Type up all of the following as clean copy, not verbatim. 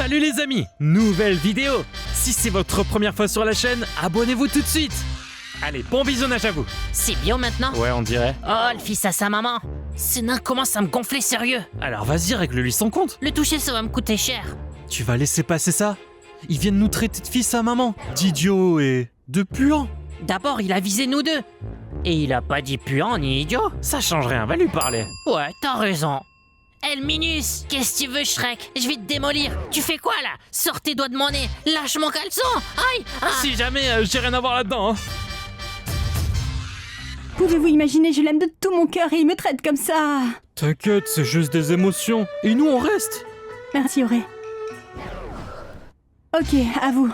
Salut les amis, nouvelle vidéo. Si c'est votre première fois sur la chaîne, abonnez-vous tout de suite. Allez, bon visionnage à vous. C'est bio maintenant? Ouais, on dirait. Oh, le fils à sa maman. Ce nain commence à me gonfler sérieux. Alors vas-y, règle-lui son compte. Le toucher, ça va me coûter cher. Tu vas laisser passer ça? Ils viennent nous traiter de fils à maman, d'idiot et de puant. D'abord, il a visé nous deux. Et il a pas dit puant ni idiot. Ça change rien, va lui parler. Ouais, t'as raison. El Minus, qu'est-ce que tu veux, Shrek? Je vais te démolir. Tu fais quoi là? Sors tes doigts de mon nez. Lâche mon caleçon. Aïe. Ah. Si jamais, j'ai rien à voir là-dedans. Hein. Pouvez-vous imaginer, je l'aime de tout mon cœur et il me traite comme ça. T'inquiète, c'est juste des émotions. Et nous, on reste. Merci Auré. Ok, à vous.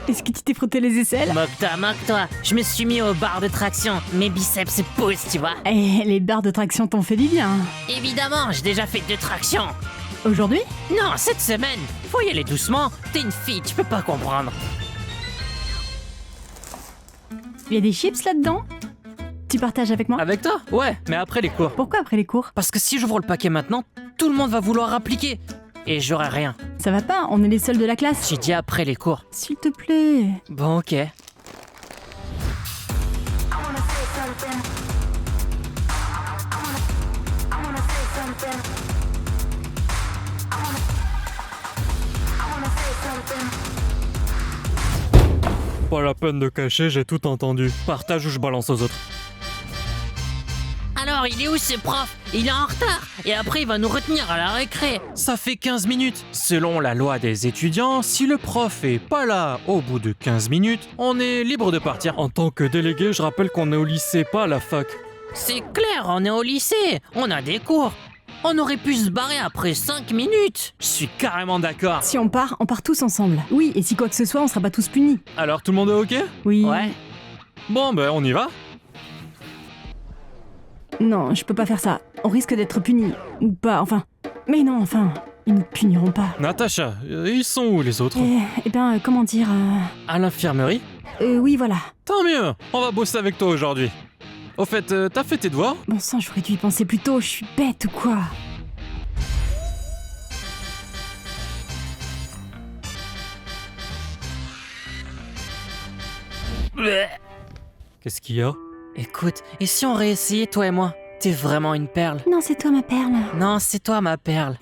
Est-ce que tu t'es frotté les aisselles? Moque-toi. Je me suis mis aux barres de traction. Mes biceps se poussent, tu vois. Eh, les barres de traction t'ont fait du bien. Évidemment, j'ai déjà fait 2 tractions. Aujourd'hui? Non, cette semaine. Faut y aller doucement. T'es une fille, tu peux pas comprendre. Il y a des chips là-dedans? Tu partages avec moi? Avec toi? Ouais, mais après les cours. Pourquoi après les cours? Parce que si j'ouvre le paquet maintenant, tout le monde va vouloir appliquer. Et j'aurai rien. Ça va pas, on est les seuls de la classe. J'ai dit après les cours. S'il te plaît. Bon, ok. Pas la peine de cacher, j'ai tout entendu. Partage ou je balance aux autres. Alors, il est où ce prof? Il est en retard. Et après, il va nous retenir à la récré. Ça fait 15 minutes. Selon la loi des étudiants, si le prof est pas là au bout de 15 minutes, on est libre de partir. En tant que délégué, je rappelle qu'on est au lycée, pas à la fac. C'est clair, on est au lycée. On a des cours. On aurait pu se barrer après 5 minutes. Je suis carrément d'accord. Si on part tous ensemble. Oui, et si quoi que ce soit, on sera pas tous punis. Alors tout le monde est ok? Oui. Ouais. Bon, ben on y va. Non, je peux pas faire ça. On risque d'être punis. Ou pas, enfin. Mais non, enfin. Ils nous puniront pas. Natacha, ils sont où les autres? Eh ben, comment dire... À l'infirmerie? Oui, voilà. Tant mieux, on va bosser avec toi aujourd'hui. Au fait, t'as fait tes devoirs? Bon sang, j'aurais dû y penser plus tôt, je suis bête ou quoi? Qu'est-ce qu'il y a? Écoute, et si on réessayait, toi et moi? T'es vraiment une perle. Non, c'est toi ma perle. Non, c'est toi ma perle.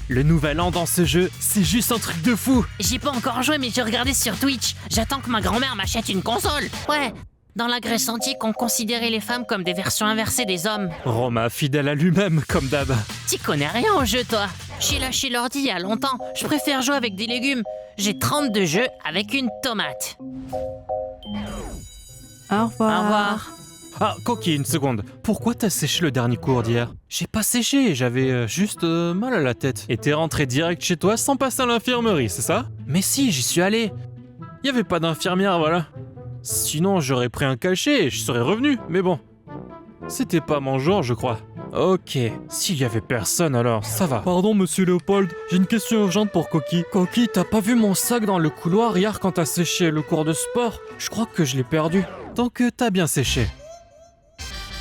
Le nouvel an dans ce jeu, c'est juste un truc de fou. J'ai pas encore joué, mais j'ai regardé sur Twitch. J'attends que ma grand-mère m'achète une console. Ouais. Dans la Grèce antique, on considérait les femmes comme des versions inversées des hommes. Roma, fidèle à lui-même, comme d'hab. T'y connais rien au jeu, toi. J'ai lâché l'ordi il y a longtemps. Je préfère jouer avec des légumes. J'ai 32 jeux avec une tomate. Au revoir. Au revoir. Ah, Coquille, une seconde. Pourquoi t'as séché le dernier cours d'hier? J'ai pas séché, j'avais juste mal à la tête. Et t'es rentré direct chez toi sans passer à l'infirmerie, c'est ça? Mais si, j'y suis allé. Y avait pas d'infirmière, voilà. Sinon, j'aurais pris un cachet et je serais revenu, mais bon. C'était pas mon jour, je crois. Ok, s'il y avait personne alors, ça va. Pardon, monsieur Léopold, j'ai une question urgente pour Coquille. Coquille, t'as pas vu mon sac dans le couloir hier quand t'as séché le cours de sport? Je crois que je l'ai perdu. Donc t'as bien séché.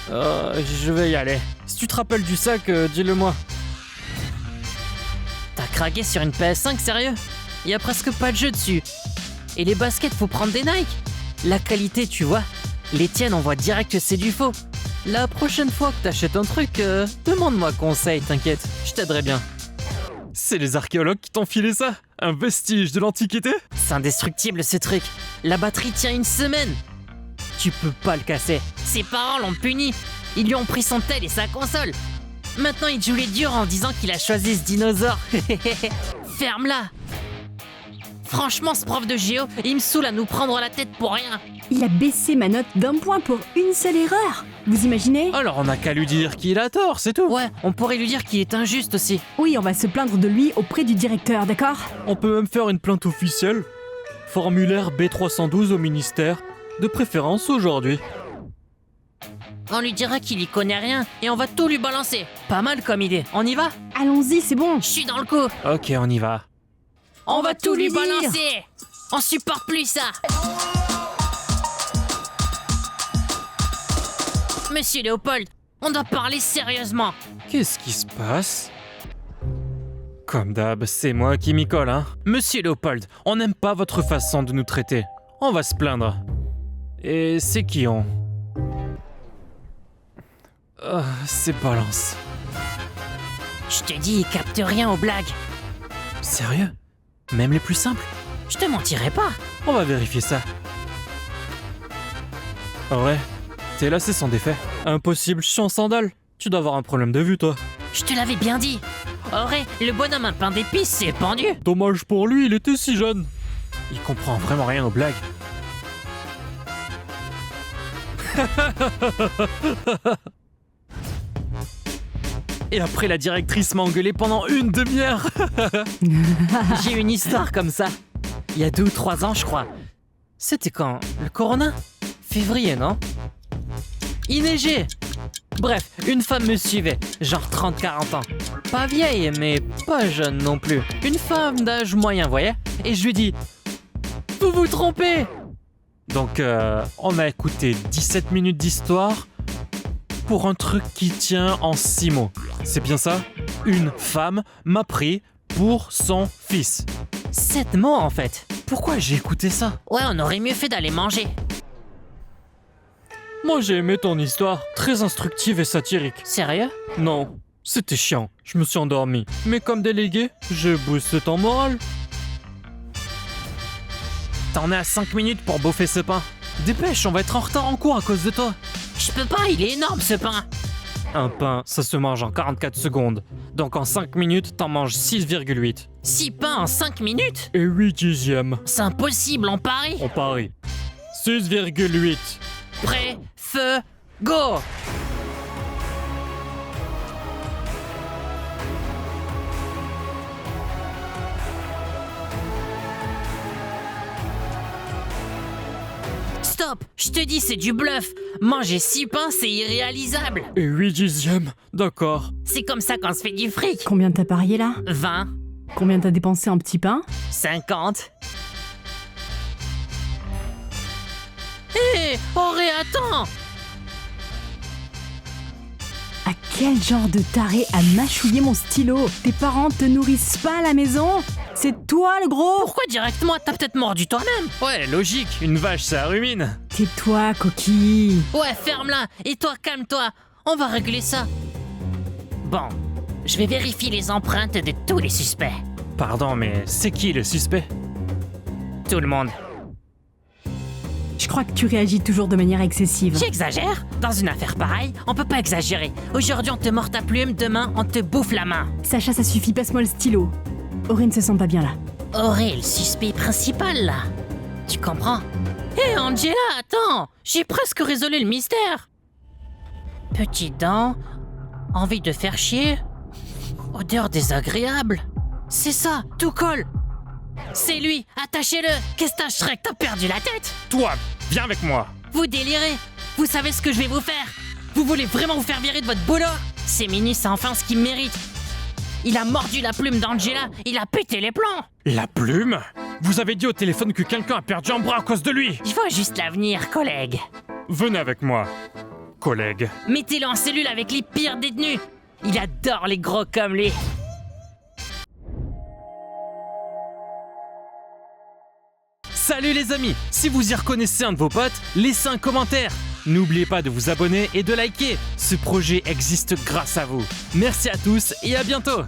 Je vais y aller. Si tu te rappelles du sac, dis-le-moi. T'as craqué sur une PS5, sérieux? Y a presque pas de jeu dessus. Et les baskets, faut prendre des Nike. La qualité, tu vois. Les tiennes, on voit direct que c'est du faux. La prochaine fois que t'achètes un truc, demande-moi conseil, t'inquiète. Je t'aiderai bien. C'est les archéologues qui t'ont filé ça? Un vestige de l'Antiquité? C'est indestructible ce truc. La batterie tient une semaine. Tu peux pas le casser. Ses parents l'ont puni. Ils lui ont pris son tel et sa console. Maintenant il joue les durs en disant qu'il a choisi ce dinosaure. Ferme-la. Franchement, ce prof de géo, il me saoule à nous prendre la tête pour rien. Il a baissé ma note d'1 point pour une seule erreur. Vous imaginez? Alors on n'a qu'à lui dire qu'il a tort, c'est tout. Ouais, on pourrait lui dire qu'il est injuste aussi. Oui, on va se plaindre de lui auprès du directeur, d'accord? On peut même faire une plainte officielle. Formulaire B312 au ministère. De préférence aujourd'hui. On lui dira qu'il y connaît rien et on va tout lui balancer. Pas mal comme idée. On y va? Allons-y, c'est bon. Je suis dans le coup. Ok, on y va. On va tout lui lui dire. balancer. On supporte plus ça. Monsieur Léopold, on doit parler sérieusement. Qu'est-ce qui se passe? Comme d'hab, c'est moi qui m'y colle, hein. Monsieur Léopold, on n'aime pas votre façon de nous traiter. On va se plaindre. Et c'est qui on? C'est Balance. Je te dis, il capte rien aux blagues. Sérieux? Même les plus simples? Je te mentirai pas. On va vérifier ça. Ouais, tes lacets sont défaits. Impossible, je suis en sandales. Tu dois avoir un problème de vue, toi. Je te l'avais bien dit. Auré, le bonhomme à pain d'épices s'est pendu. Dommage pour lui, il était si jeune. Il comprend vraiment rien aux blagues. Et après, la directrice m'a engueulé pendant une demi-heure. J'ai une histoire comme ça. Il y a 2 ou 3 ans, je crois. C'était quand? Le Corona? Février, non? Il neigeait. Bref, une femme me suivait, genre 30-40 ans. Pas vieille, mais pas jeune non plus. Une femme d'âge moyen, voyez? Et je lui dis, vous vous trompez! Donc, on a écouté 17 minutes d'histoire pour un truc qui tient en 6 mots. C'est bien ça? Une femme m'a pris pour son fils. 7 mots, en fait. Pourquoi j'ai écouté ça? Ouais, on aurait mieux fait d'aller manger. Moi, j'ai aimé ton histoire. Très instructive et satirique. Sérieux? Non, c'était chiant. Je me suis endormi. Mais comme délégué, je booste ton moral. T'en es à 5 minutes pour bouffer ce pain. Dépêche, on va être en retard en cours à cause de toi. Je peux pas, il est énorme ce pain. Un pain, ça se mange en 44 secondes. Donc en 5 minutes, t'en manges 6,8. 6 pains en 5 minutes? Et 8 dixièmes. C'est impossible, on parie. On parie. 6,8. Prêt, feu, go! Stop! Je te dis, c'est du bluff! Manger 6 pains, c'est irréalisable! Et 8 dixièmes, d'accord. C'est comme ça qu'on se fait du fric! Combien t'as parié là? 20, Combien t'as dépensé en petits pains? 50. Hé! Auré, attends! À quel genre de taré a mâchouillé mon stylo? Tes parents te nourrissent pas à la maison? C'est toi le gros? Pourquoi directement? T'as peut-être mordu toi-même! Ouais, logique, une vache ça rumine. Tais-toi, coquille. Ouais, ferme-la! Et toi, calme-toi! On va régler ça! Bon, je vais vérifier les empreintes de tous les suspects. Pardon, mais c'est qui le suspect? Tout le monde. Je crois que tu réagis toujours de manière excessive. J'exagère? Dans une affaire pareille, on peut pas exagérer. Aujourd'hui, on te mord ta plume, demain, on te bouffe la main. Sacha, ça suffit, passe-moi le stylo. Auré ne se sent pas bien là. Auré est le suspect principal, là. Tu comprends? Hé, Angela, attends! J'ai presque résolu le mystère. Petite dent, envie de faire chier, odeur désagréable. C'est ça, tout colle. C'est lui, attachez-le. Qu'est-ce que t'as, Shrek? T'as perdu la tête? Toi, viens avec moi. Vous délirez? Vous savez ce que je vais vous faire? Vous voulez vraiment vous faire virer de votre boulot? C'est Mini, c'est enfin ce qu'il mérite. Il a mordu la plume d'Angela, il a pété les plombs. La plume? Vous avez dit au téléphone que quelqu'un a perdu un bras à cause de lui. Je vois juste l'avenir, collègue. Venez avec moi, collègue. Mettez-le en cellule avec les pires détenus. Il adore les gros comme lui. Salut les amis, si vous y reconnaissez un de vos potes, laissez un commentaire. N'oubliez pas de vous abonner et de liker. Ce projet existe grâce à vous. Merci à tous et à bientôt.